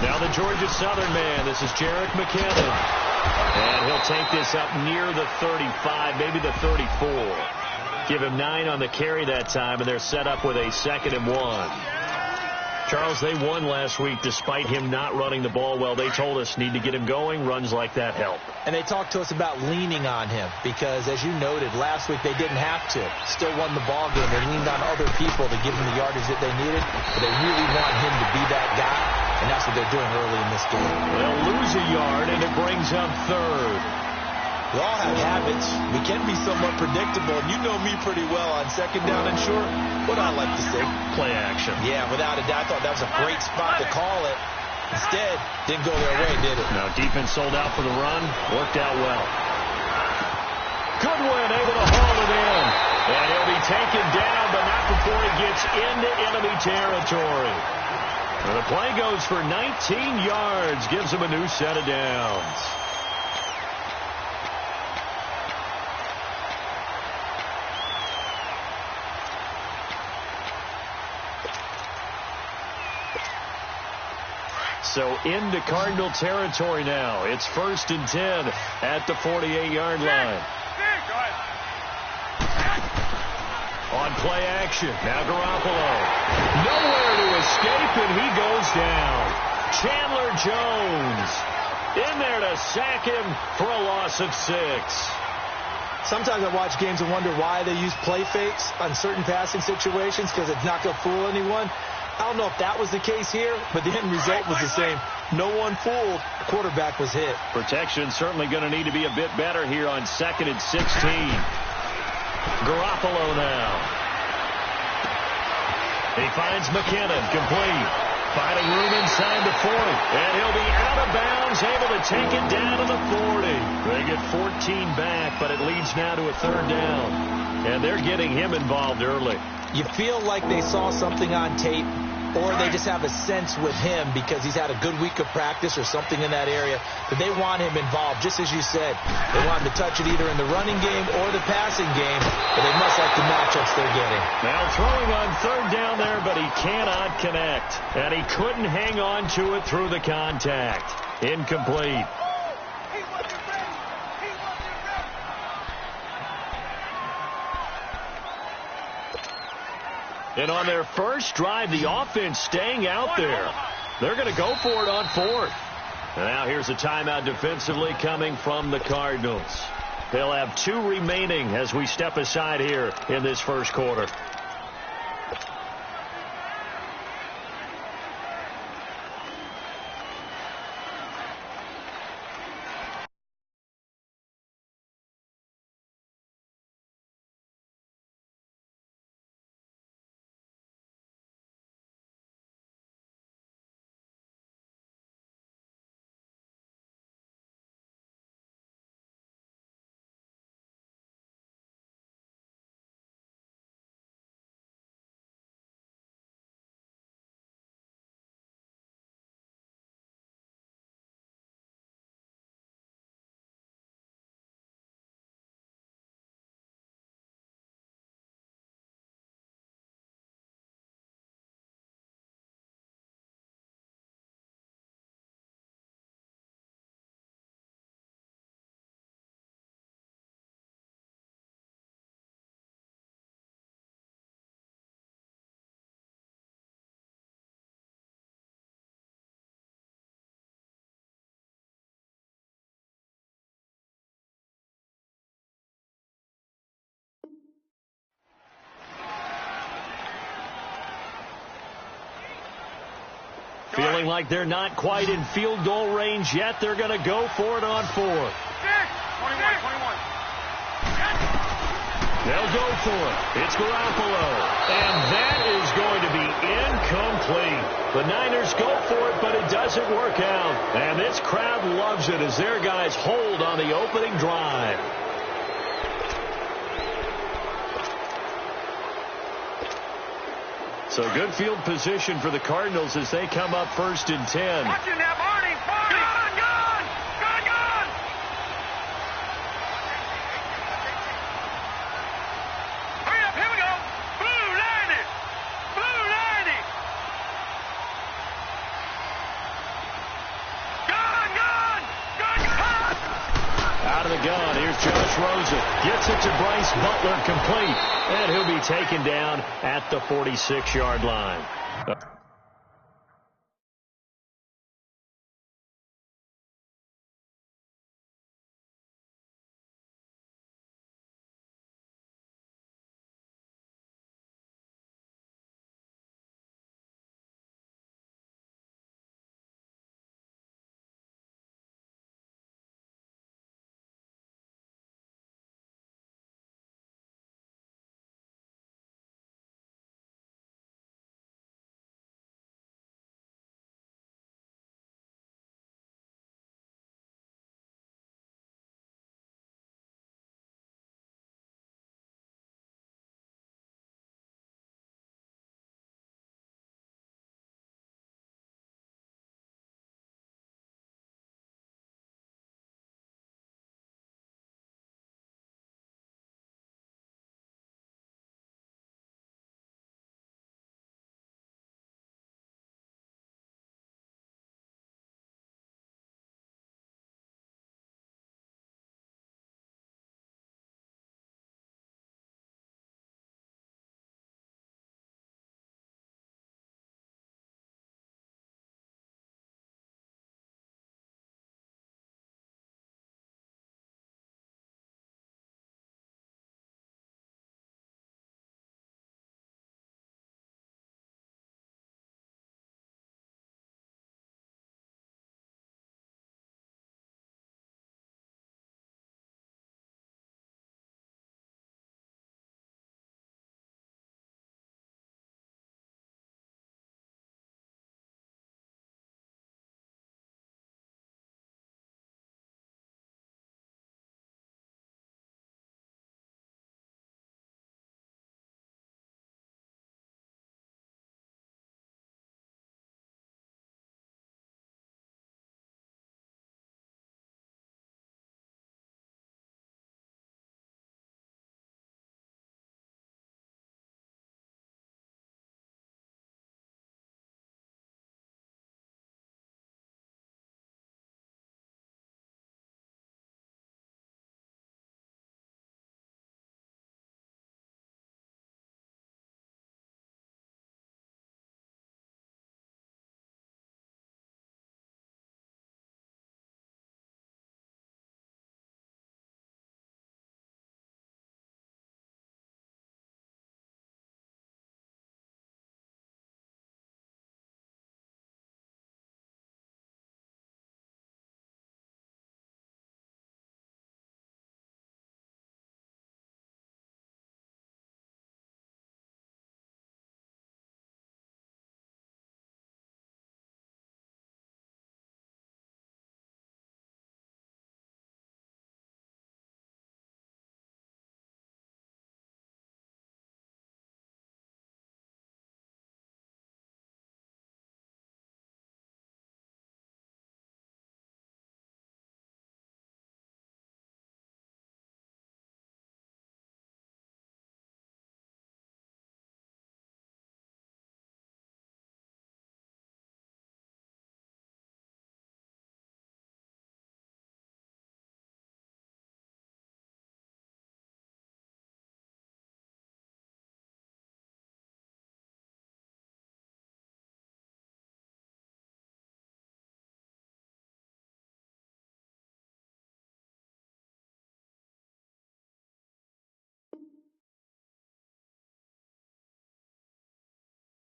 Now the Georgia Southern man. This is Jarek McKinnon. And he'll take this up near the 35, maybe the 34. Give him 9 on the carry that time, and they're set up with a 2nd and 1. Charles, they won last week despite him not running the ball well. They told us need to get him going. Runs like that help. And they talked to us about leaning on him because, as you noted, last week they didn't have to. Still won the ball game. They leaned on other people to give them the yardage that they needed. But they really want him to be that guy, and that's what they're doing early in this game. They'll lose a yard, and it brings up 3rd. We all have habits. We can be somewhat predictable, and you know me pretty well on 2nd down and short. What I like to say? Play action. Yeah, without a doubt. I thought that was a great spot to call it. Instead, didn't go their way, did it? No, defense sold out for the run. Worked out well. Goodwin able to haul it in. And he'll be taken down, but not before he gets into enemy territory. And the play goes for 19 yards. Gives him a new set of downs. So into Cardinal territory now. It's 1st and 10 at the 48-yard line. On play action. Now Garoppolo. Nowhere to escape, and he goes down. Chandler Jones in there to sack him for a loss of 6. Sometimes I watch games and wonder why they use play fakes on certain passing situations because it's not going to fool anyone. I don't know if that was the case here, but the end result was the same. No one fooled. The quarterback was hit. Protection certainly going to need to be a bit better here on 2nd and 16. Garoppolo now. He finds McKinnon, complete. Finding room inside the 40. And he'll be out of bounds, able to take it down to the 40. They get 14 back, but it leads now to a 3rd down. And they're getting him involved early. You feel like they saw something on tape, or they just have a sense with him because he's had a good week of practice or something in that area that they want him involved, just as you said. They want him to touch it either in the running game or the passing game, but they must like the matchups they're getting. Now throwing on 3rd down there, but he cannot connect. And he couldn't hang on to it through the contact. Incomplete. And on their first drive, the offense staying out there. They're going to go for it on 4th. And now here's a timeout defensively coming from the Cardinals. They'll have 2 remaining as we step aside here in this first quarter. Feeling like they're not quite in field goal range yet. They're going to go for it on 4th. 21. They'll go for it. It's Garoppolo. And that is going to be incomplete. The Niners go for it, but it doesn't work out. And this crowd loves it as their guys hold on the opening drive. So good field position for the Cardinals as they come up 1st and 10. Watching that, Barney. Gone. Hurry up, here we go. Blue 90. gun. Here's Josh Rosen. Gets it to Bryce Butler, complete. And he'll be taken down at the 46-yard line.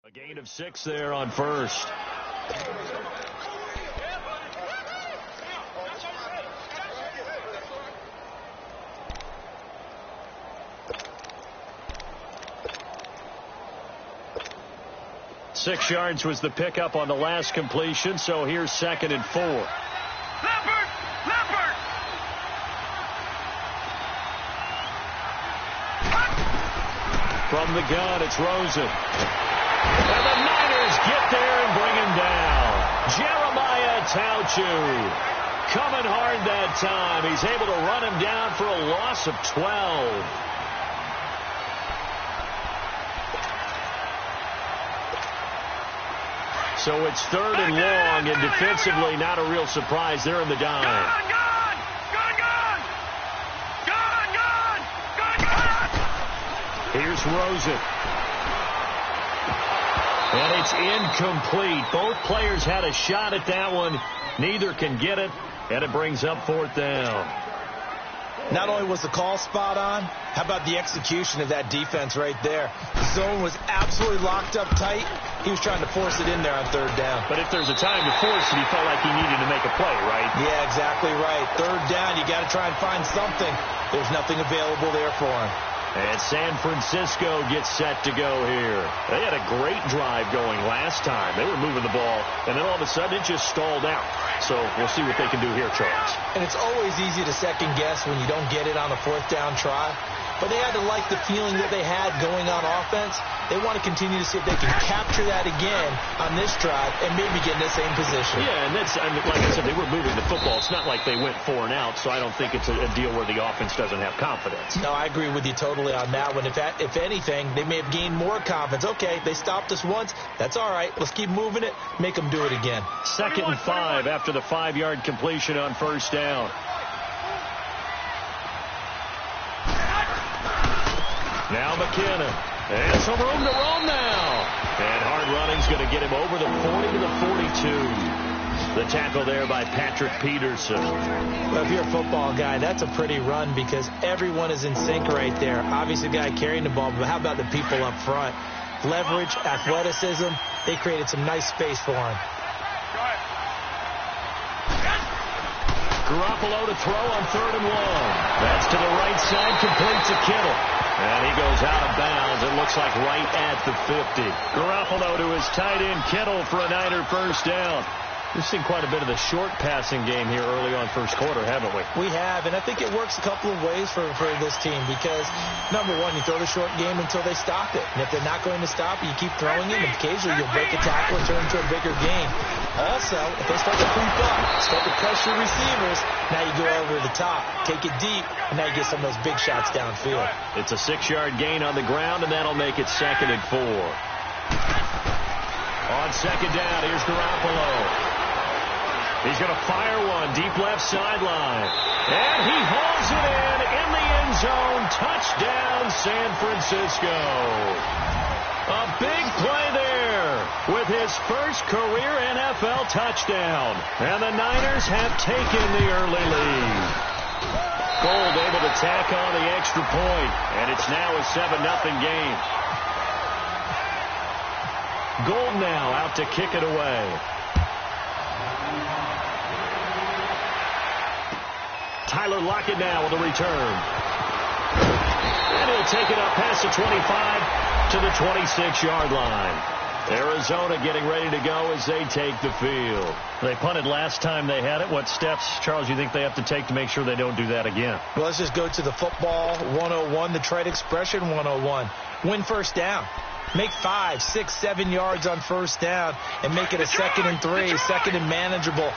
A gain of 6 there on first. Six yards was the pickup on the last completion, so here's 2nd and 4. Leopard! From the gun, it's Rosen. And the Niners get there and bring him down. Jeremiah Tauchu coming hard that time. He's able to run him down for a loss of 12. So it's 3rd and long, and defensively not a real surprise. They're in the dime. Gone! It's Rosen. And it's incomplete. Both players had a shot at that one. Neither can get it, and it brings up 4th down. Not only was the call spot on, how about the execution of that defense right there? The zone was absolutely locked up tight. He was trying to force it in there on 3rd down. But if there's a time to force it, he felt like he needed to make a play, right? Yeah, exactly right. 3rd down, you got to try and find something. There's nothing available there for him. And San Francisco gets set to go here. They had a great drive going last time. They were moving the ball, and then all of a sudden it just stalled out. So we'll see what they can do here, Charles. And it's always easy to second guess when you don't get it on a 4th down try. But they had to like the feeling that they had going on offense. They want to continue to see if they can capture that again on this drive and maybe get in the same position. Yeah, and that's, I mean, like I said, they were moving the football. It's not like they went 4 and out, so I don't think it's a deal where the offense doesn't have confidence. No, I agree with you totally on that one. If anything, they may have gained more confidence. Okay, they stopped us once. That's all right. Let's keep moving it. Make them do it again. 2nd and 5 after the 5-yard completion on 1st down. Now McKinnon. And some room to roam now. And hard running's going to get him over the 40 to the 42. The tackle there by Patrick Peterson. Well, if you're a football guy, that's a pretty run because everyone is in sync right there. Obviously, the guy carrying the ball, but how about the people up front? Leverage, athleticism, they created some nice space for him. Garoppolo to throw on 3rd and 1. That's to the right side, complete to Kittle. And he goes out of bounds. It looks like right at the 50. Garoppolo to his tight end, Kittle, for a Niner 1st down. We've seen quite a bit of the short passing game here early on 1st quarter, haven't we? We have, and I think it works a couple of ways for this team because, number one, you throw the short game until they stop it. And if they're not going to stop it, you keep throwing it, and occasionally you'll break a tackle and turn into a bigger game. Also, if they start to creep up, start to pressure receivers, now you go over the top, take it deep, and now you get some of those big shots downfield. It's a 6-yard gain on the ground, and that'll make it 2nd and 4. On 2nd down, here's Garoppolo. He's going to fire one deep left sideline. And he hauls it in the end zone. Touchdown, San Francisco. A big play there with his first career NFL touchdown. And the Niners have taken the early lead. Gold able to tack on the extra point. And it's now a 7-0 game. Gold now out to kick it away. Tyler Lockett now with a return. And he'll take it up past the 25 to the 26-yard line. Arizona getting ready to go as they take the field. They punted last time they had it. What steps, Charles, you think they have to take to make sure they don't do that again? Well, let's just go to the football 101, the trade expression 101. Win 1st down. Make 5, 6, 7 yards on 1st down and make it a 2nd and 3, 2nd and manageable.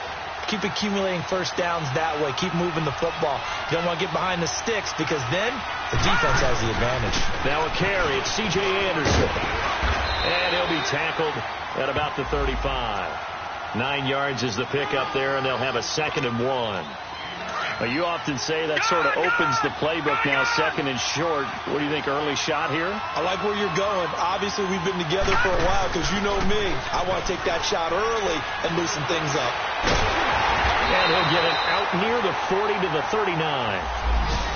Keep accumulating 1st downs that way. Keep moving the football. You don't want to get behind the sticks because then the defense has the advantage. Now a carry. It's C.J. Anderson. And he'll be tackled at about the 35. 9 yards is the pickup there, and they'll have a 2nd and 1. Now, you often say that sort of opens the playbook now, 2nd and short. What do you think, early shot here? I like where you're going. Obviously, we've been together for a while because you know me. I want to take that shot early and loosen things up. And he'll get it out near the 40 to the 39.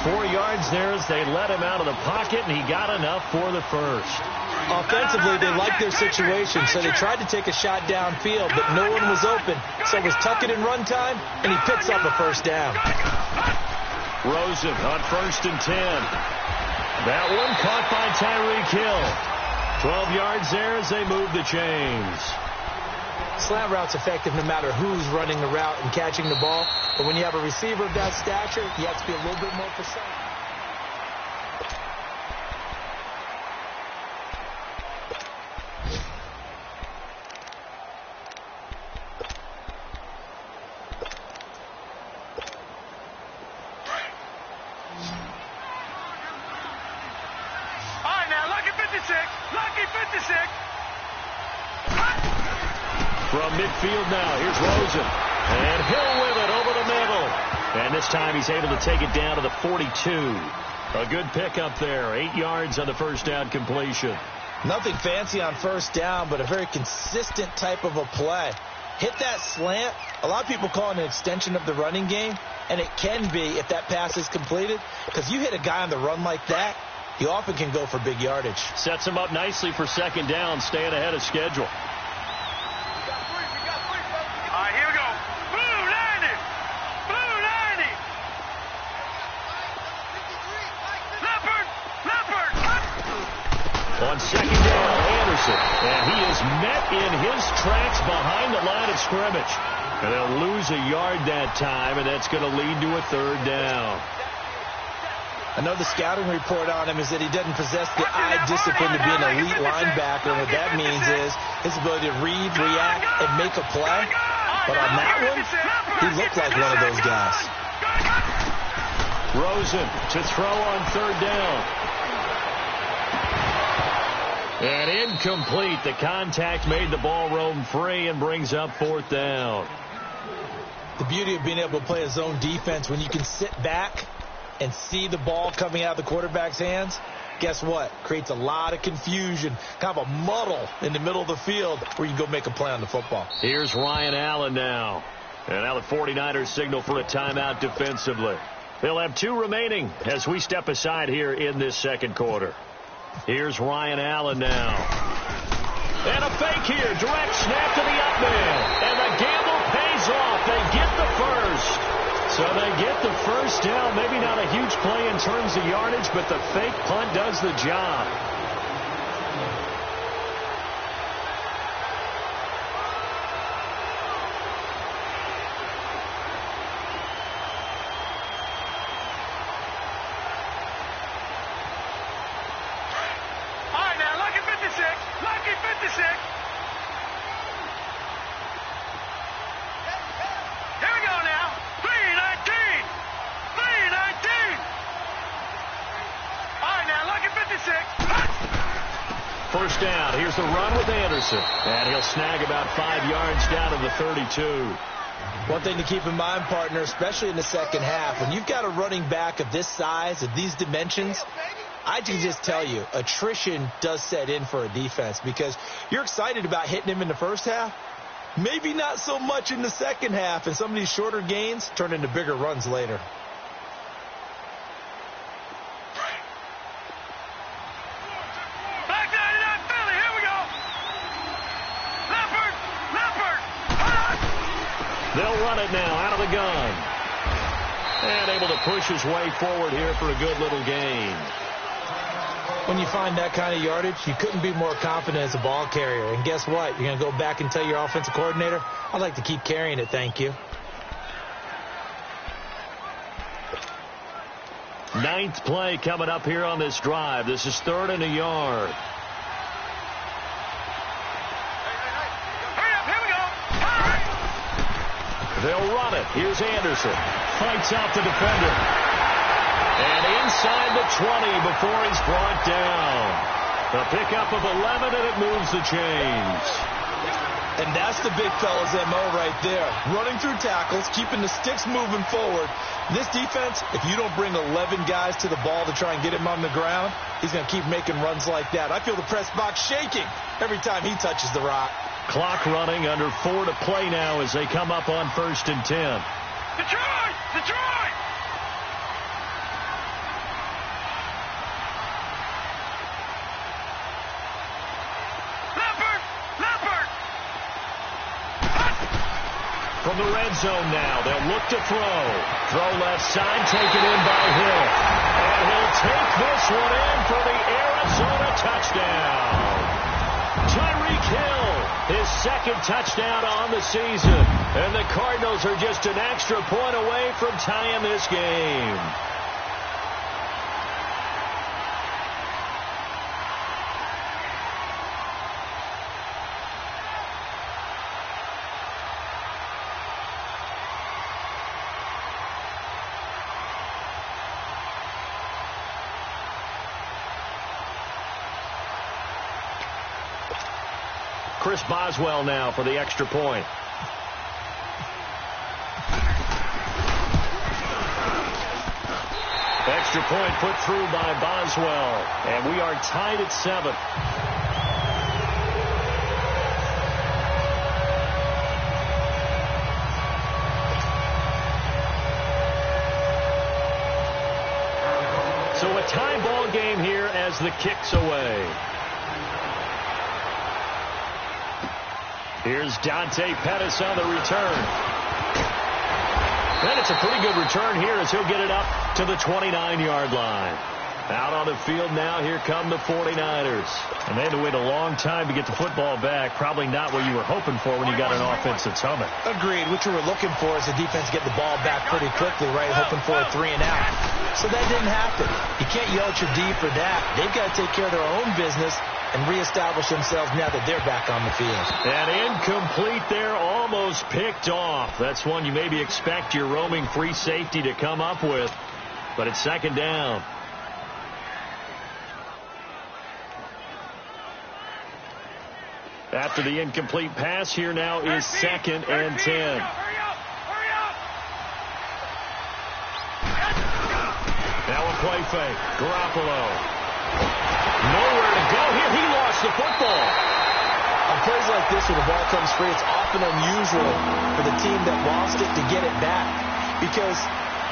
4 yards there as they let him out of the pocket, and he got enough for the first. Offensively, they liked their situation, so they tried to take a shot downfield, but no one was open. So it was tuck it in run time, and he picks up a 1st down. Rosen on 1st and 10. That one caught by Tyreek Hill. 12 yards there as they move the chains. Slant route's effective no matter who's running the route and catching the ball. But when you have a receiver of that stature, you have to be a little bit more precise. All right, now, Lucky 56. Lucky 56. From midfield now, here's Rosen. And Hill with it over the middle. And this time he's able to take it down to the 42. A good pickup there. 8 yards on the first down completion. Nothing fancy on first down, but a very consistent type of a play. Hit that slant. A lot of people call it an extension of the running game, and it can be if that pass is completed, because you hit a guy on the run like that, he often can go for big yardage. Sets him up nicely for second down, staying ahead of schedule. All right, here we go. Blue 90. Blue 90. Leopard. Leopard. On second down, Anderson. And he is met in his tracks behind the line of scrimmage. And they'll lose a yard that time, and that's going to lead to a third down. I know the scouting report on him is that he doesn't possess the eye discipline to be an elite linebacker. And what that means is his ability to read, react, and make a play. But on that one, he looked like one of those guys. Rosen to throw on third down. And incomplete. The contact made the ball roam free and brings up fourth down. The beauty of being able to play a zone defense when you can sit back and see the ball coming out of the quarterback's hands, guess what? Creates a lot of confusion, kind of a muddle in the middle of the field where you can go make a play on the football. Here's Ryan Allen now. And now the 49ers signal for a timeout defensively. They'll have 2 remaining as we step aside here in this second quarter. Here's Ryan Allen now. And a fake here. Direct snap to the up man. And the gamble pays off. They get the first. So they get the first down. Maybe not a huge play in terms of yardage, but the fake punt does the job. All right, now, lucky 56. Lucky 56. Here we go now. 319. 319. All right, now, lucky 56. First down. Here's the run with Anderson. And he'll snag about 5 yards down to the 32. One thing to keep in mind, partner, especially in the second half, when you've got a running back of this size, of these dimensions, I can just tell you, attrition does set in for a defense because you're excited about hitting him in the first half. Maybe not so much in the second half, and some of these shorter gains turn into bigger runs later. Back 99 Philly. Here we go. Leopard. Leopard. They'll run it now out of the gun. And able to push his way forward here for a good little gain. When you find that kind of yardage, you couldn't be more confident as a ball carrier. And guess what? You're going to go back and tell your offensive coordinator, I'd like to keep carrying it, thank you. 9th play coming up here on this drive. This is 3rd and a yard. Hurry up. Here we go. They'll run it. Here's Anderson. Fights out the defender. And inside the 20 before he's brought down. A pickup of 11, and it moves the chains. And that's the big fella's MO right there. Running through tackles, keeping the sticks moving forward. This defense, if you don't bring 11 guys to the ball to try and get him on the ground, he's going to keep making runs like that. I feel the press box shaking every time he touches the rock. Clock running, under 4 to play now as they come up on 1st and 10. Detroit. Detroit. Leopard. Leopard. From the red zone now, they'll look to throw. Throw left side, taken in by Hill. And he'll take this one in for the Arizona touchdown. Tyreek Hill, his 2nd touchdown on the season. And the Cardinals are just an extra point away from tying this game. Chris Boswell now for the extra point. extra point put through by Boswell. And we are tied at 7. So a tie ball game here as the kick's away. Here's Dante Pettis on the return. And it's a pretty good return here as he'll get it up to the 29-yard line. Out on the field now, here come the 49ers. And they had to wait a long time to get the football back. Probably not what you were hoping for when you got an offense that's humming. Agreed. What you were looking for is the defense get the ball back pretty quickly, right? Hoping for a 3-and-out. So that didn't happen. You can't yell at your D for that. They've got to take care of their own business and reestablish themselves now that they're back on the field. And incomplete there, almost picked off. That's one you maybe expect your roaming free safety to come up with. But it's second down. After the incomplete pass, here now is 2nd and 10. Now a play fake. Garoppolo. Nowhere to go here. He lost the football. On plays like this, when the ball comes free, it's often unusual for the team that lost it to get it back. Because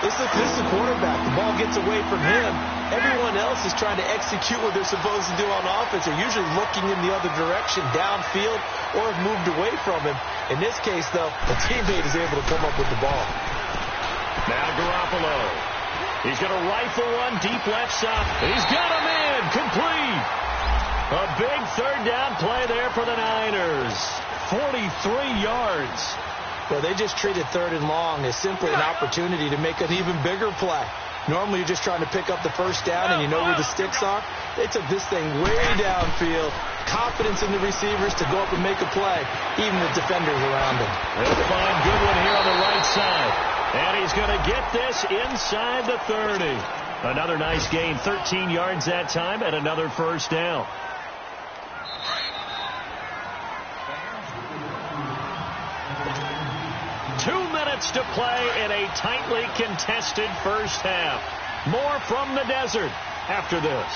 this is the quarterback. The ball gets away from him. Everyone else is trying to execute what they're supposed to do on offense. They're usually looking in the other direction, downfield, or have moved away from him. In this case, though, the teammate is able to come up with the ball. Now Garoppolo. He's going to rifle one deep left side. He's got him in. Complete. A big third down play there for the Niners. 43 yards. Well, they just treated 3rd and long as simply an opportunity to make an even bigger play. Normally, you're just trying to pick up the first down and you know where the sticks are. They took this thing way downfield. Confidence in the receivers to go up and make a play, even with defenders around them. They'll find Goodwin here on the right side. And he's going to get this inside the 30. Another nice gain, 13 yards that time, and another first down. To play in a tightly contested first half. More from the desert after this.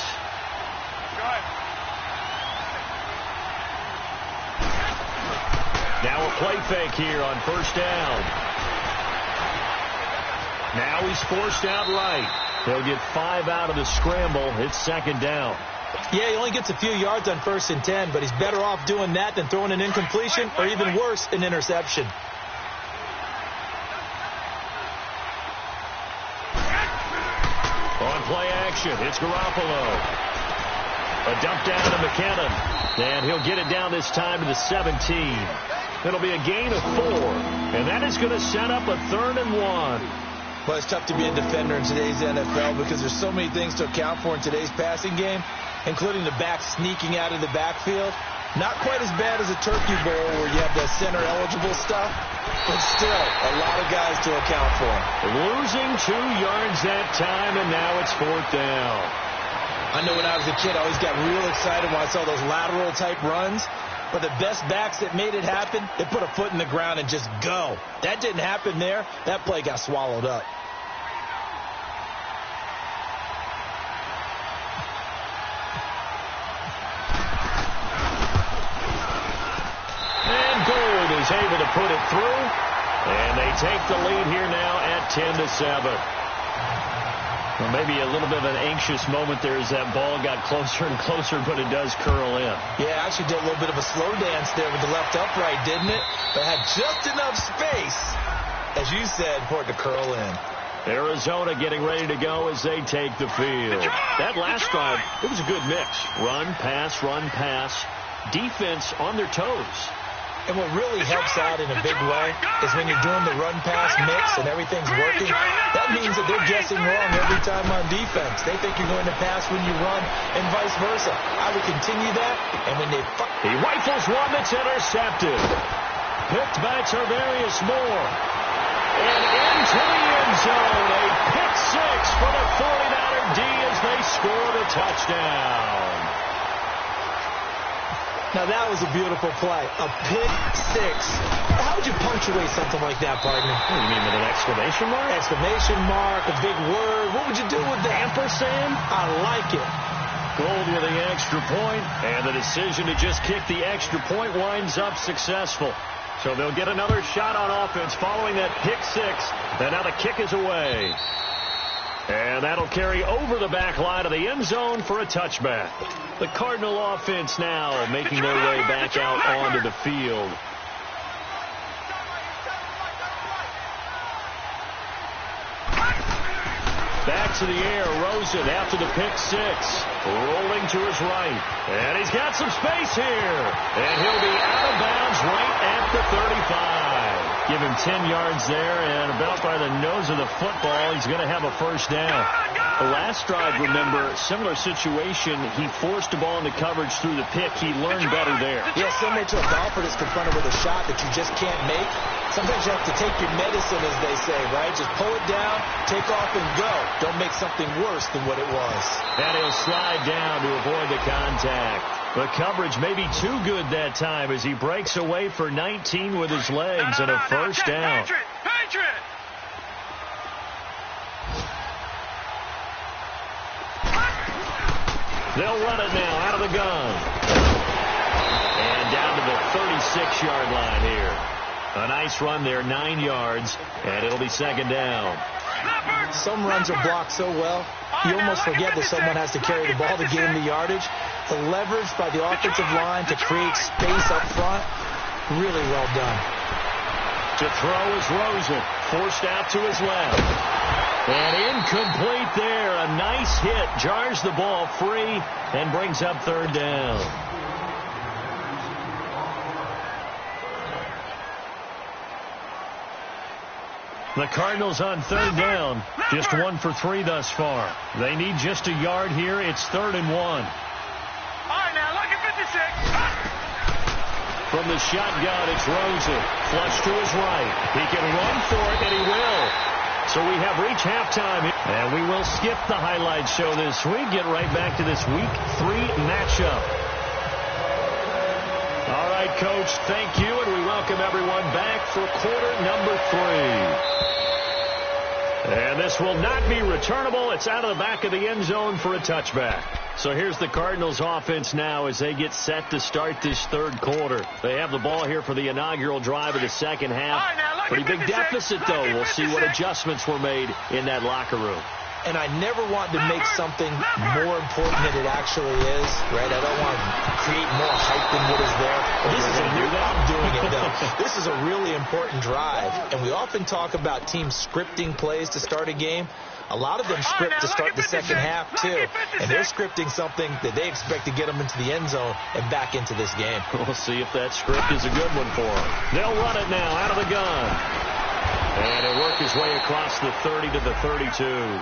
Now a play fake here on first down. Now he's forced out right. He'll get 5 out of the scramble. It's second down. Yeah, he only gets a few yards on 1st and 10, but he's better off doing that than throwing an incompletion or even worse, an interception. On play action, it's Garoppolo. A dump down to McKinnon. And he'll get it down this time to the 17. It'll be a gain of 4. And that is going to set up a 3rd and 1. Well, it's tough to be a defender in today's NFL because there's so many things to account for in today's passing game, including the back sneaking out of the backfield. Not quite as bad as a turkey bowl where you have the center-eligible stuff, but still a lot of guys to account for. Losing 2 yards that time, and now it's 4th down. I know when I was a kid, I always got real excited when I saw those lateral-type runs. But the best backs that made it happen, they put a foot in the ground and just go. That didn't happen there. That play got swallowed up. And Gould is able to put it through. And they take the lead here now at 10-7. Well, maybe a little bit of an anxious moment there as that ball got closer and closer, but it does curl in. Yeah, actually did a little bit of a slow dance there with the left upright, didn't it? But had just enough space, as you said, for it to curl in. Arizona getting ready to go as they take the field. That last drive, it was a good mix. Run, pass, defense on their toes. And what really helps out in a big way is when you're doing the run-pass mix and everything's working, that means that they're guessing wrong every time on defense. They think you're going to pass when you run and vice versa. I would continue that, and when they he rifles one that's intercepted. Picked by Tarvarius Moore. And into the end zone, a pick 6 for the 49er D as they score the touchdown. Now, that was a beautiful play. A pick 6. How would you punctuate punctuate something like that, partner? What do you mean, with an exclamation mark? Exclamation mark, a big word. What would you do with that? Ampersand? I like it. Gold with the extra point, and the decision to just kick the extra point winds up successful. So they'll get another shot on offense following that pick six, and now the kick is away. And that'll carry over the back line of the end zone for a touchback. The Cardinal offense now making their way back out onto the field. Back to the air, Rosen after the pick six. Rolling to his right. And he's got some space here. And he'll be out of bounds right at the 35. Give him 10 yards there, and about by the nose of the football, he's going to have a first down. The last drive, remember, similar situation. He forced the ball into coverage through the pick. He learned better there. Yeah, similar to a golfer that's confronted with a shot that you just can't make. Sometimes you have to take your medicine, as they say, right? Just pull it down, take off, and go. Don't make something worse than what it was. And he'll slide down to avoid the contact. The coverage may be too good that time as he breaks away for 19 with his legs and a first down. Patriot! They'll run it now out of the gun. And down to the 36-yard line here. A nice run there, 9 yards, and it'll be second down. Some runs are blocked so well, you almost forget that someone has to carry the ball to gain the yardage. The leverage by the offensive line to create space up front, really well done. To throw is Rosen, forced out to his left. And incomplete there. A nice hit, jars the ball free, and brings up third down. The Cardinals on third down. Just 1 for 3 thus far. They need just a yard here. It's 3rd and 1. All right, now, look at 56. From the shotgun, it's Rosen. Flush to his right. He can run for it, and he will. So we have reached halftime. And we will skip the highlight show this week. Get right back to this Week 3 matchup. All right, Coach, thank you, and we welcome everyone back for quarter number 3. And this will not be returnable. It's out of the back of the end zone for a touchback. So here's the Cardinals offense now as they get set to start this third quarter. They have the ball here for the inaugural drive of the second half. Pretty big deficit, though. We'll see what adjustments were made in that locker room. And I never want to make something more important than it actually is, right? I don't want to create more hype than what is there. But this is I'm doing it, though. This is a really important drive. And we often talk about teams scripting plays to start a game. A lot of them script to start the second half, too. And they're scripting something that they expect to get them into the end zone and back into this game. We'll see if that script is a good one for them. They'll run it now out of the gun. And he'll work his way across the 30 to the 32.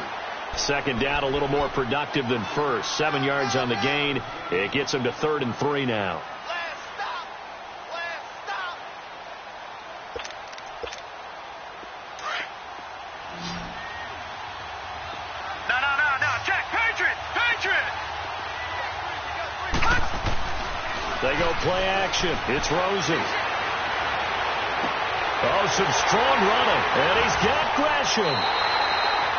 Second down, a little more productive than first. 7 yards on the gain. It gets him to 3rd and 3 now. No. Check. Patriot. They go play action. It's Rosen. Oh, some strong running. And he's got Gresham.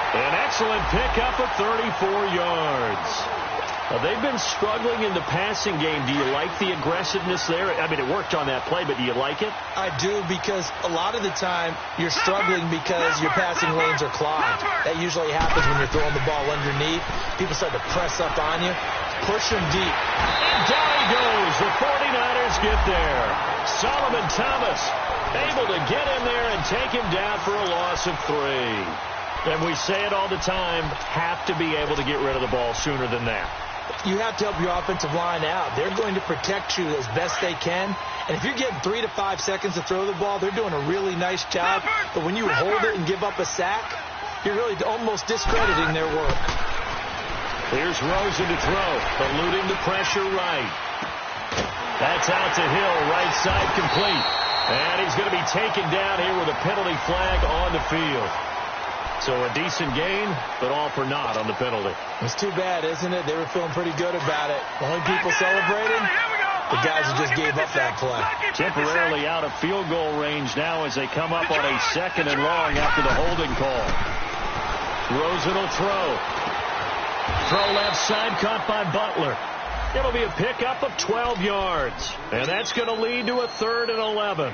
An excellent pickup of 34 yards. They've been struggling in the passing game. Do you like the aggressiveness there? I mean, it worked on that play, but do you like it? I do, because a lot of the time you're struggling because your passing lanes are clogged. That usually happens when you're throwing the ball underneath. People start to press up on you. Push them deep. And down he goes. The 49ers get there. Solomon Thomas able to get in there and take him down for a loss of 3. And we say it all the time, have to be able to get rid of the ball sooner than that. You have to help your offensive line out. They're going to protect you as best they can. And if you're getting 3 to 5 seconds to throw the ball, they're doing a really nice job. But when you hold it and give up a sack, you're really almost discrediting their work. Here's Rosen to throw, eluding the pressure right. That's out to Hill, right side complete. And he's going to be taken down here with a penalty flag on the field. So a decent gain, but all for naught on the penalty. It's too bad, isn't it? They were feeling pretty good about it. The only people celebrating, the guys who just gave up that play. Temporarily out of field goal range now as they come up on a 2nd and long after the holding call. Rosen will throw. Throw left side, caught by Butler. It'll be a pickup of 12 yards. And that's going to lead to a 3rd and 11.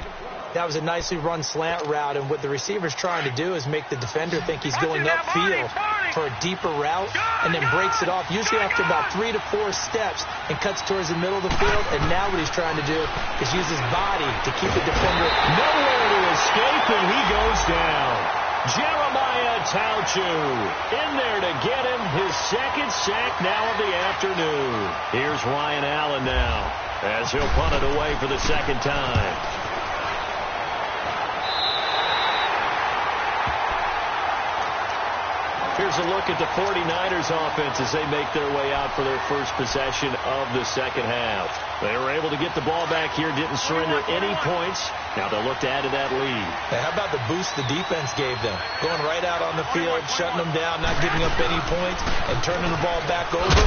That was a nicely run slant route, and what the receiver's trying to do is make the defender think he's going upfield for a deeper route, and then breaks it off, usually after about 3 to 4 steps, and cuts towards the middle of the field. And now what he's trying to do is use his body to keep the defender nowhere to escape, and he goes down. Jeremiah Tauchu in there to get him his 2nd sack now of the afternoon. Here's Ryan Allen now as he'll punt it away for the 2nd time. Here's a look at the 49ers offense as they make their way out for their first possession of the 2nd half. They were able to get the ball back here, didn't surrender any points. Now they'll look to add to that lead. Hey, how about the boost the defense gave them? Going right out on the field, shutting them down, not giving up any points, and turning the ball back over.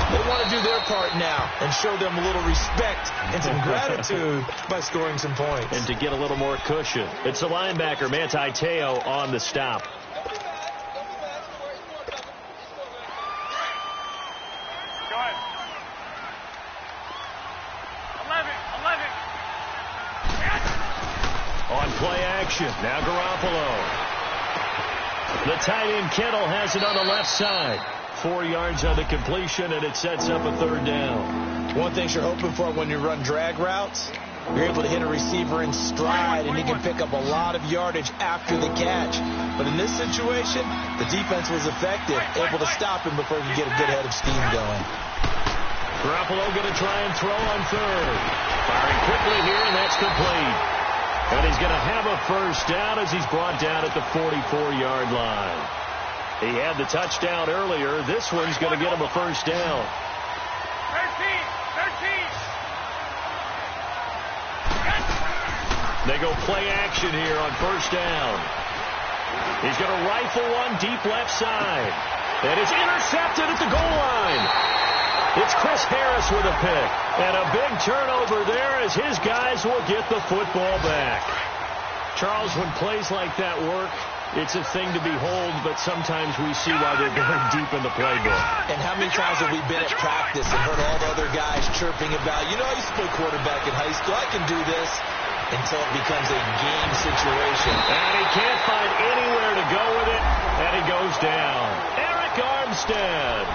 They want to do their part now and show them a little respect and some gratitude by scoring some points. And to get a little more cushion. It's the linebacker, Manti Te'o, on the stop. Play action. Now Garoppolo. The tight end Kittle has it on the left side. 4 yards on the completion, and it sets up a 3rd down. One thing you're hoping for when you run drag routes, you're able to hit a receiver in stride, and he can pick up a lot of yardage after the catch. But in this situation, the defense was effective, able to stop him before he could get a good head of steam going. Garoppolo going to try and throw on 3rd. Firing quickly here, and that's complete. And he's going to have a 1st down as he's brought down at the 44-yard line. He had the touchdown earlier. This one's going to get him a 1st down. 13. They go play action here on 1st down. He's going to rifle one deep left side. And it's intercepted at the goal line. It's Chris Harris with a pick. And a big turnover there as his guys will get the football back. Charles, when plays like that work, it's a thing to behold, but sometimes we see why they're very deep in the playbook. And how many times have we been at practice and heard all the other guys chirping about, you know, I used to play quarterback in high school, I can do this, until it becomes a game situation. And he can't find anywhere to go with it, and he goes down. Eric Armstead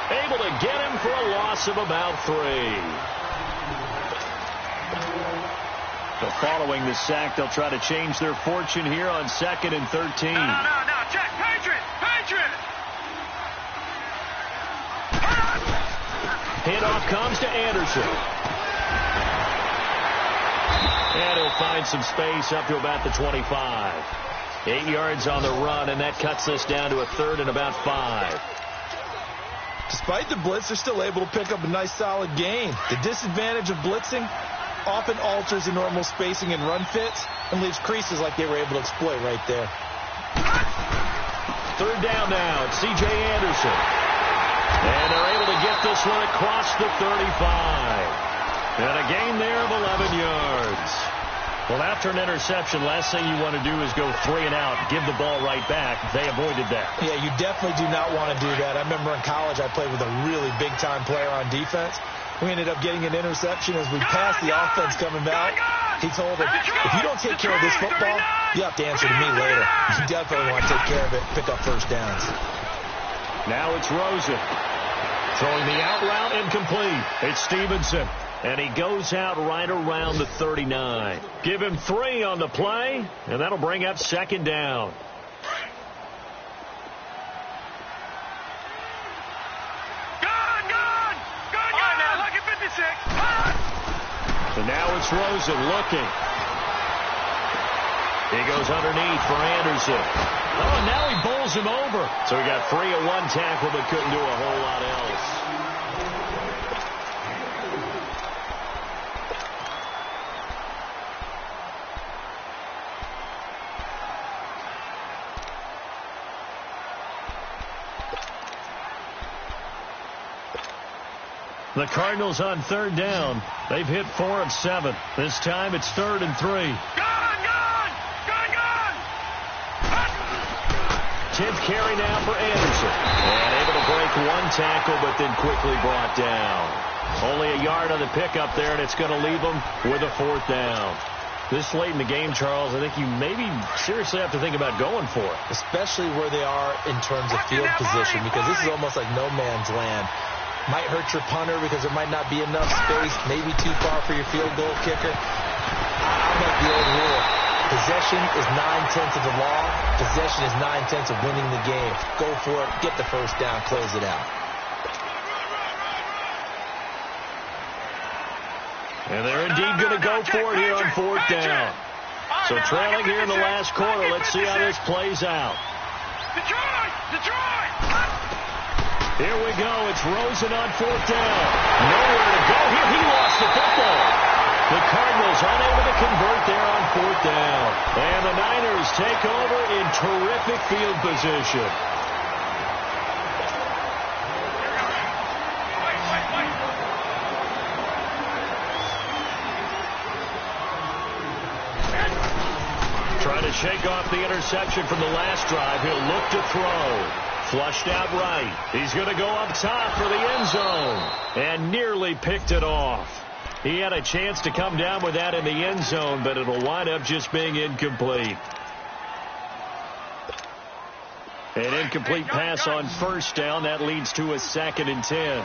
able to get him for a loss of about 3. So following the sack, they'll try to change their fortune here on 2nd and 13. No, check. Patriot. Handoff comes to Anderson. And he'll find some space up to about the 25. 8 yards on the run, and that cuts us down to a 3rd and about 5. Despite the blitz, they're still able to pick up a nice, solid gain. The disadvantage of blitzing often alters the normal spacing and run fits and leaves creases like they were able to exploit right there. 3rd down now. It's C.J. Anderson. And they're able to get this one across the 35. And a gain there of 11 yards. Well, after an interception, last thing you want to do is go 3 and out, give the ball right back. They avoided that. Yeah, you definitely do not want to do that. I remember in college I played with a really big-time player on defense. We ended up getting an interception as we passed the offense coming out. He told him, if you don't take care of this football, you have to answer to me later. You definitely want to take care of it, pick up 1st downs. Now it's Rosen. Throwing the out route incomplete. It's Stevenson. And he goes out right around the 39. Give him 3 on the play, and that'll bring up 2nd down. Good now, look at 56. And now it's Rosen looking. He goes underneath for Anderson. Oh, and now he bowls him over. So he got 3 at 1 tackle, but couldn't do a whole lot else. The Cardinals on third down. They've hit 4 of 7. This time it's 3rd and 3. Gone! 10th carry now for Anderson. And able to break one tackle, but then quickly brought down. Only a yard on the pickup there, and it's going to leave them with a 4th down. This late in the game, Charles, I think you maybe seriously have to think about going for it. Especially where they are in terms of field position, because this is almost like no man's land. Might hurt your punter because there might not be enough space, maybe too far for your field goal kicker. I'm like the old rule. Possession is 9/10 of the law. Possession is 9/10 of winning the game. Go for it. Get the first down. Close it out. And they're indeed going to go for it here on 4th down. So trailing here in the last quarter. Let's see how this plays out. Detroit! Here we go. It's Rosen on 4th down. Nowhere to go here. He lost the football. The Cardinals unable to convert there on 4th down. And the Niners take over in terrific field position. Trying to shake off the interception from the last drive. He'll look to throw. Flushed out right. He's going to go up top for the end zone. And nearly picked it off. He had a chance to come down with that in the end zone, but it'll wind up just being incomplete. An incomplete pass on 1st down. That leads to a 2nd and 10.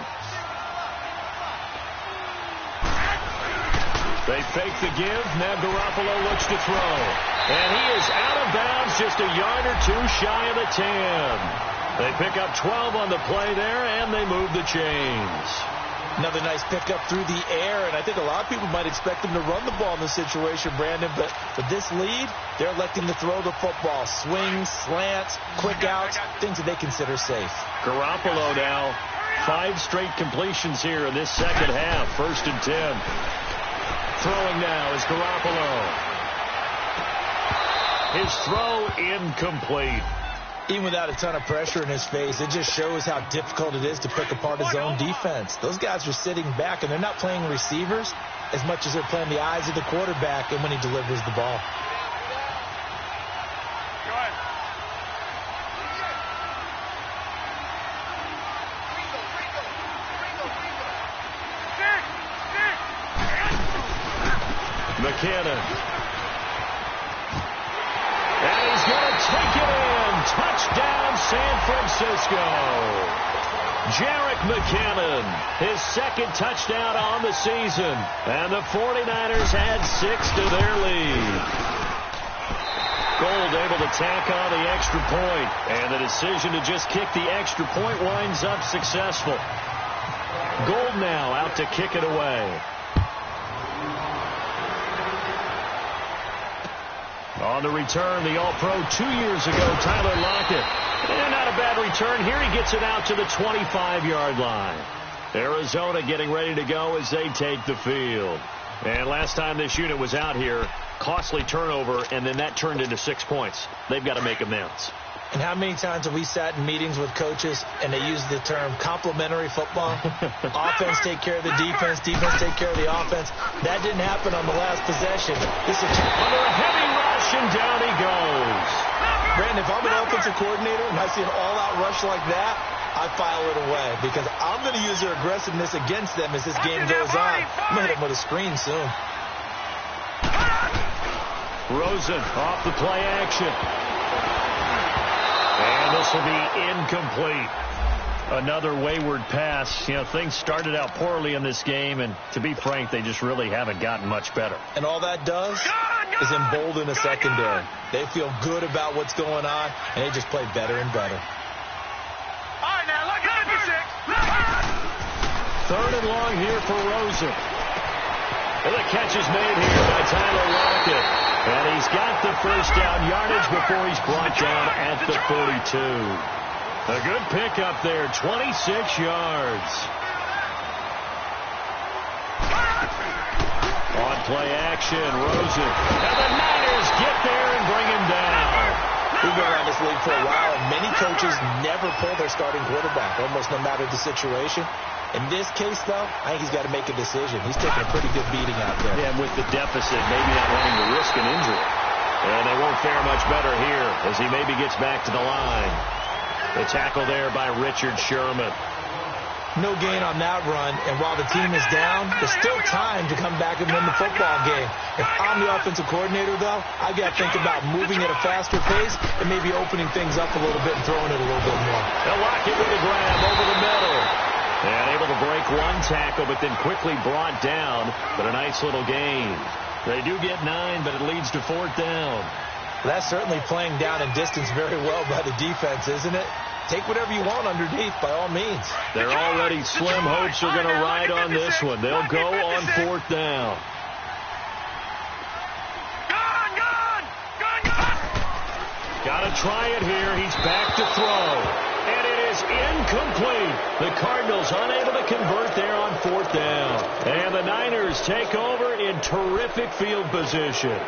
They fake the give. Now Garoppolo looks to throw. And he is out of bounds, just a yard or 2 shy of the 10. They pick up 12 on the play there, and they move the chains. Another nice pickup through the air, and I think a lot of people might expect them to run the ball in this situation, Brandon, but with this lead, they're electing to throw the football. Swings, slants, quick outs, things that they consider safe. Garoppolo now, 5 straight completions here in this second half. 1st and 10. Throwing now is Garoppolo. His throw incomplete. Even without a ton of pressure in his face, it just shows how difficult it is to pick apart his own defense. Those guys are sitting back, and they're not playing receivers as much as they're playing the eyes of the quarterback and when he delivers the ball. McKinnon. And he's going to take it in. Touchdown, San Francisco. Jerick McKinnon, his 2nd touchdown on the season. And the 49ers add 6 to their lead. Gold able to tack on the extra point. And the decision to just kick the extra point winds up successful. Gold now out to kick it away. On the return, the All-Pro 2 years ago, Tyler Lockett. And not a bad return. Here he gets it out to the 25-yard line. Arizona getting ready to go as they take the field. And last time this unit was out here, costly turnover, and then that turned into 6 points. They've got to make amends. And how many times have we sat in meetings with coaches and they use the term complementary football? Offense take care of the defense, defense take care of the offense. That didn't happen on the last possession. This is under a heavy rush, and down he goes. Brandon, if I'm an offensive coordinator and I see an all-out rush like that, I file it away because I'm going to use their aggressiveness against them as this game goes on. I'm going to hit them with a screen soon. Rosen off the play action. And this will be incomplete. Another wayward pass. You know, things started out poorly in this game, and to be frank, they just really haven't gotten much better. And all that does is embolden a secondary. They feel good about what's going on, and they just play better and better. All right, now, look at it. 3rd and long here for Rosen. And the catch is made here by Tyler Lockett. And he's got the first down yardage before he's brought down at the 42. A good pickup there, 26 yards. On play action, Rosen. And the Niners get there and bring him down. We've been around this league for a while, and many coaches never pull their starting quarterback, almost no matter the situation. In this case, though, I think he's got to make a decision. He's taking a pretty good beating out there. Yeah, and with the deficit, maybe not wanting to risk an injury. And they won't fare much better here as he maybe gets back to the line. The tackle there by Richard Sherman. No gain on that run, and while the team is down, there's still time to come back and win the football game. If I'm the offensive coordinator, though, I've got to think about moving at a faster pace and maybe opening things up a little bit and throwing it a little bit more. They'll lock it with a grab over the middle. And able to break one tackle, but then quickly brought down. But a nice little gain. They do get 9, but it leads to 4th down. That's certainly playing down in distance very well by the defense, isn't it? Take whatever you want underneath, by all means. They're already slim hopes are going to ride on this one. They'll go on 4th down. Got to try it here. He's back to throw. And it is incomplete. The Cardinals unable to convert there on 4th down. And the Niners take over in terrific field position.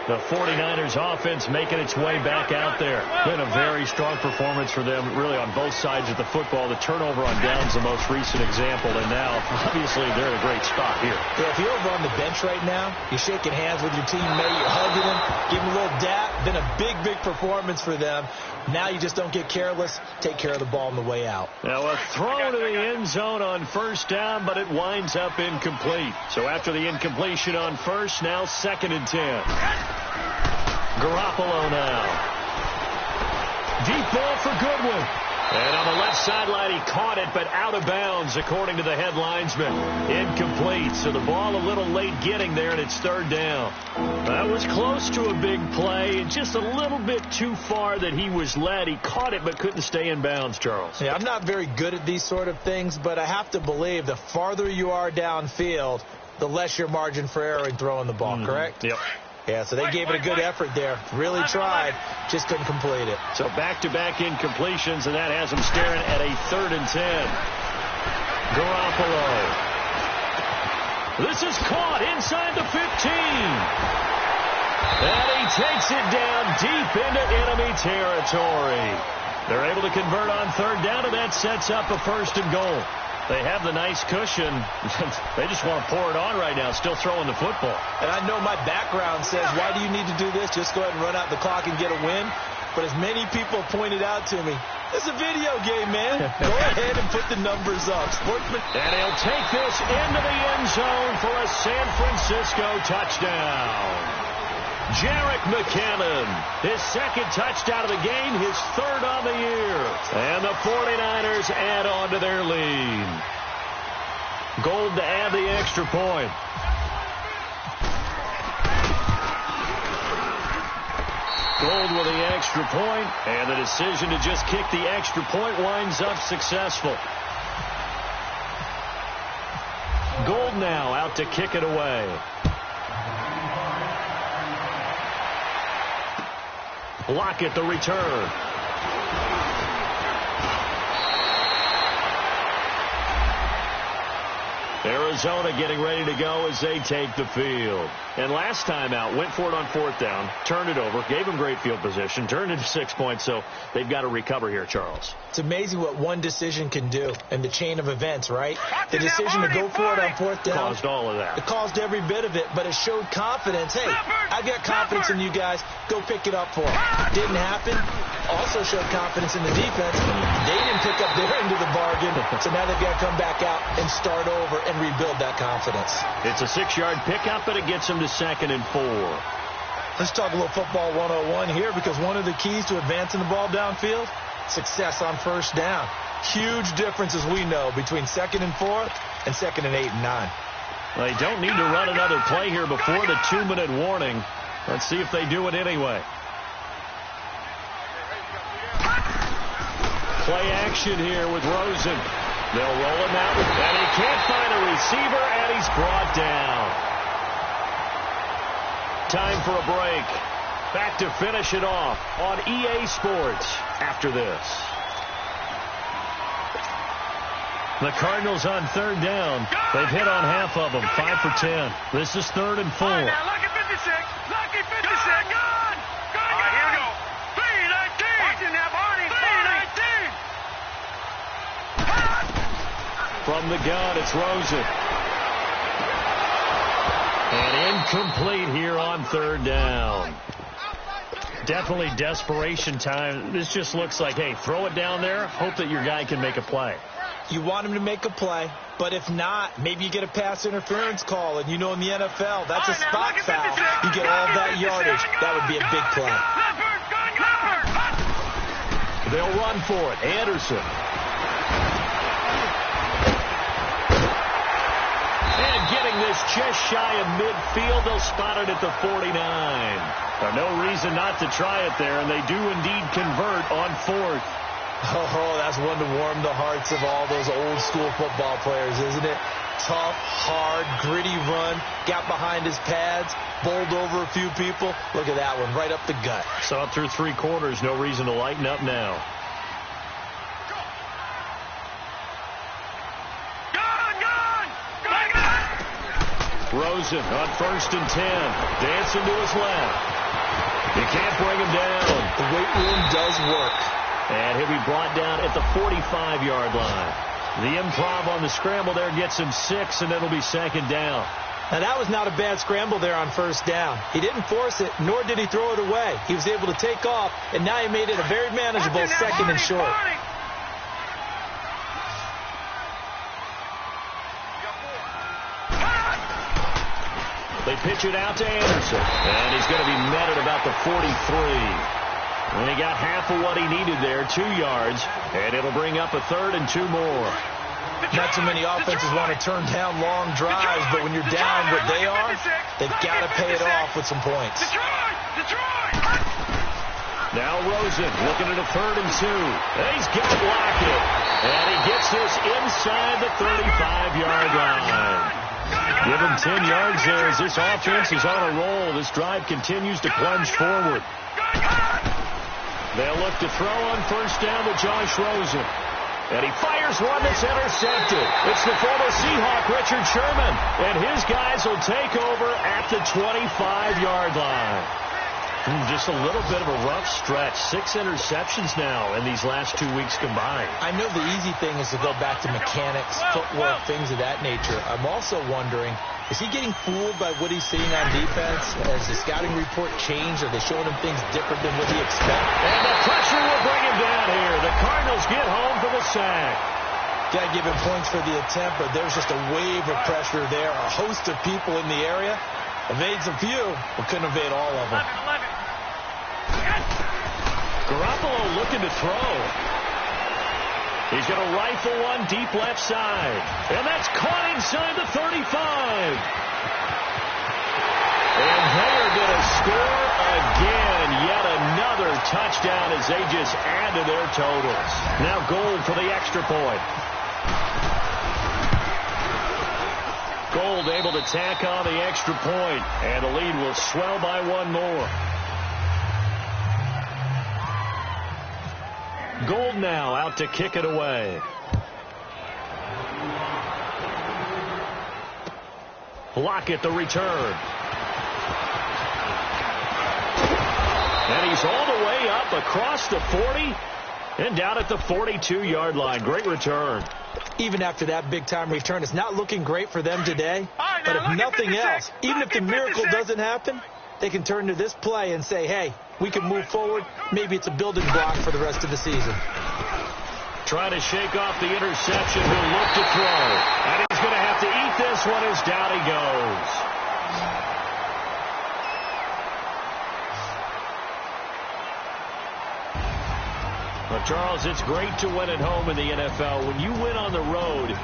The 49ers offense making its way back out there. Been a very strong performance for them, really, on both sides of the football. The turnover on downs, the most recent example, and now, obviously, they're in a great spot here. Yeah, if you're over on the bench right now, you're shaking hands with your teammate, you're hugging him, giving him a little dap. Been a big, big performance for them. Now you just don't get careless. Take care of the ball on the way out. Now a throw to the end zone on 1st down, but it winds up incomplete. So after the incompletion on 1st, now 2nd and 10. Garoppolo now. Deep ball for Goodwin. And on the left sideline, he caught it, but out of bounds, according to the head linesman. Incomplete, so the ball a little late getting there, and it's 3rd down. That was close to a big play, and just a little bit too far that he was led. He caught it, but couldn't stay in bounds, Charles. Yeah, I'm not very good at these sort of things, but I have to believe the farther you are downfield, the less your margin for error in throwing the ball, correct? Yep. Yeah, so they gave it a good effort there. Really tried, just couldn't complete it. So back-to-back incompletions, and that has them staring at a 3rd and 10. Garoppolo. This is caught inside the 15. And he takes it down deep into enemy territory. They're able to convert on 3rd down, and that sets up a 1st and goal. They have the nice cushion. They just want to pour it on right now, still throwing the football. And I know my background says, why do you need to do this? Just go ahead and run out the clock and get a win. But as many people pointed out to me, it's a video game, man. Go ahead and put the numbers up. Sportsman. And he'll take this into the end zone for a San Francisco touchdown. Jerick McKinnon, his 2nd touchdown of the game, his 3rd on the year. And the 49ers add on to their lead. Gold to add the extra point. Gold with the extra point, and the decision to just kick the extra point winds up successful. Gold now out to kick it away. Lockett the return. Arizona getting ready to go as they take the field. And last time out, went for it on 4th down, turned it over, gave them great field position, turned into 6 points, so they've got to recover here, Charles. It's amazing what one decision can do in the chain of events, right? The decision to go for it on 4th down. Caused all of that. It caused every bit of it, but it showed confidence. Hey, I've got confidence in you guys. Go pick it up for them. Didn't happen. Also showed confidence in the defense. They didn't pick up their end of the bargain, so now they've got to come back out and start over and rebuild that confidence. It's a 6-yard pickup, and it gets them to 2nd and 4. Let's talk a little football 101 here, because one of the keys to advancing the ball downfield, success on 1st down. Huge difference, as we know, between 2nd and 4 and 2nd and 8 and 9. They don't need to run another play here before the 2-minute warning. Let's see if they do it anyway. Play action here with Rosen. They'll roll him out, and he can't find a receiver, and he's brought down. Time for a break. Back to finish it off on EA Sports after this. The Cardinals on 3rd down. They've hit on half of them, 5 for 10. This is 3rd and 4. Lucky 56. Lucky 56. Gone. All right, here we go. 3-19. Watching that, Barney. 3-19. From the gun. It's Rosen. And incomplete here on third down. Definitely desperation time. This just looks like, hey, throw it down there, hope that your guy can make a play. You want him to make a play, but if not, maybe you get a pass interference call, and you know in the NFL, that's a spot foul. You get all that yardage. That would be a big play. They'll run for it. Anderson. And getting this just shy of midfield, they'll spot it at the 49. No reason not to try it there, and they do indeed convert on fourth. Oh, that's one to warm the hearts of all those old-school football players, isn't it? Tough, hard, gritty run, got behind his pads, bowled over a few people. Look at that one, right up the gut. Saw it through three quarters, no reason to lighten up now. Rosen on 1st and 10, dancing to his left. You can't bring him down. The weight room does work. And he'll be brought down at the 45-yard line. The improv on the scramble there gets him 6, and it'll be second down. Now, that was not a bad scramble there on first down. He didn't force it, nor did he throw it away. He was able to take off, and now he made it a very manageable second and short. They pitch it out to Anderson, and he's going to be met at about the 43. And he got half of what he needed there, 2 yards, and it'll bring up a 3rd and 2 more. Not too many offenses want to turn down long drives, but when you're down what they are, they've got to pay it off with some points. Now Rosen looking at a 3rd and 2. He's got Lockett, and he gets this inside the 35-yard line. Give him 10 yards there as this offense is on a roll. This drive continues to plunge forward. They'll look to throw on first down to Josh Rosen. And he fires one that's intercepted. It's the former Seahawk, Richard Sherman. And his guys will take over at the 25-yard line. Just a little bit of a rough stretch. 6 interceptions now in these last 2 weeks combined. I know the easy thing is to go back to mechanics, footwork, things of that nature. I'm also wondering, is he getting fooled by what he's seeing on defense? Has the scouting report changed? Are they showing him things different than what he expected? And the pressure will bring him down here. The Cardinals get home for the sack. Got to give him points for the attempt, but there's just a wave of pressure there. A host of people in the area. Evades a few, but couldn't evade all of them. Garoppolo looking to throw. He's going to rifle one deep left side. And that's caught inside the 35. And they are going to score again. Yet another touchdown as they just add to their totals. Now Gold for the extra point. Gold able to tack on the extra point, and the lead will swell by one more. Gold now out to kick it away. Lockett the return. And he's all the way up across the 40 and down at the 42-yard line. Great return. Even after that big-time return, it's not looking great for them today. But if nothing else, even if the miracle doesn't happen, they can turn to this play and say, hey, we can move forward. Maybe it's a building block for the rest of the season. Trying to shake off the interception. He'll look to throw. And he's going to have to eat this one as down he goes. Well, Charles, it's great to win at home in the NFL. When you win on the road,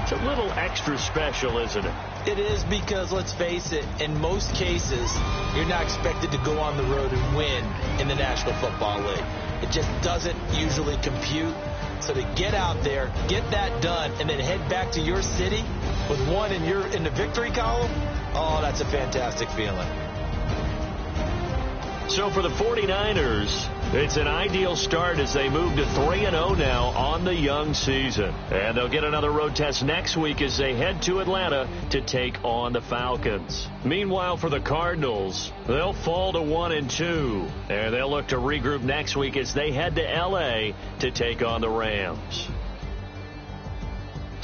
it's a little extra special, isn't it? It is because, let's face it, in most cases, you're not expected to go on the road and win in the National Football League. It just doesn't usually compute. So to get out there, get that done, and then head back to your city with one in the victory column, oh, that's a fantastic feeling. So for the 49ers, it's an ideal start as they move to 3-0 now on the young season. And they'll get another road test next week as they head to Atlanta to take on the Falcons. Meanwhile, for the Cardinals, they'll fall to 1-2. And they'll look to regroup next week as they head to L.A. to take on the Rams.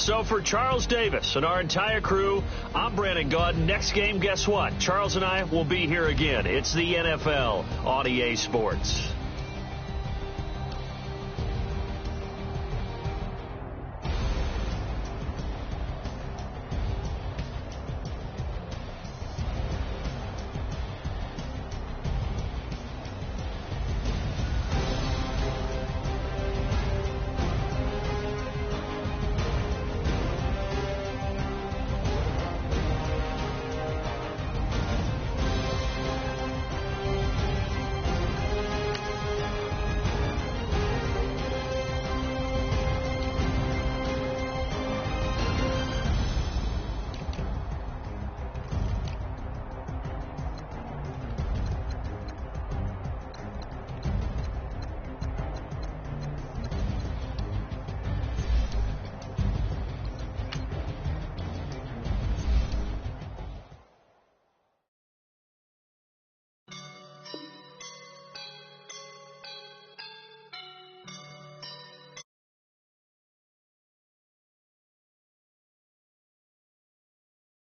So for Charles Davis and our entire crew, I'm Brandon Gaudin. Next game, guess what? Charles and I will be here again. It's the NFL on EA Sports.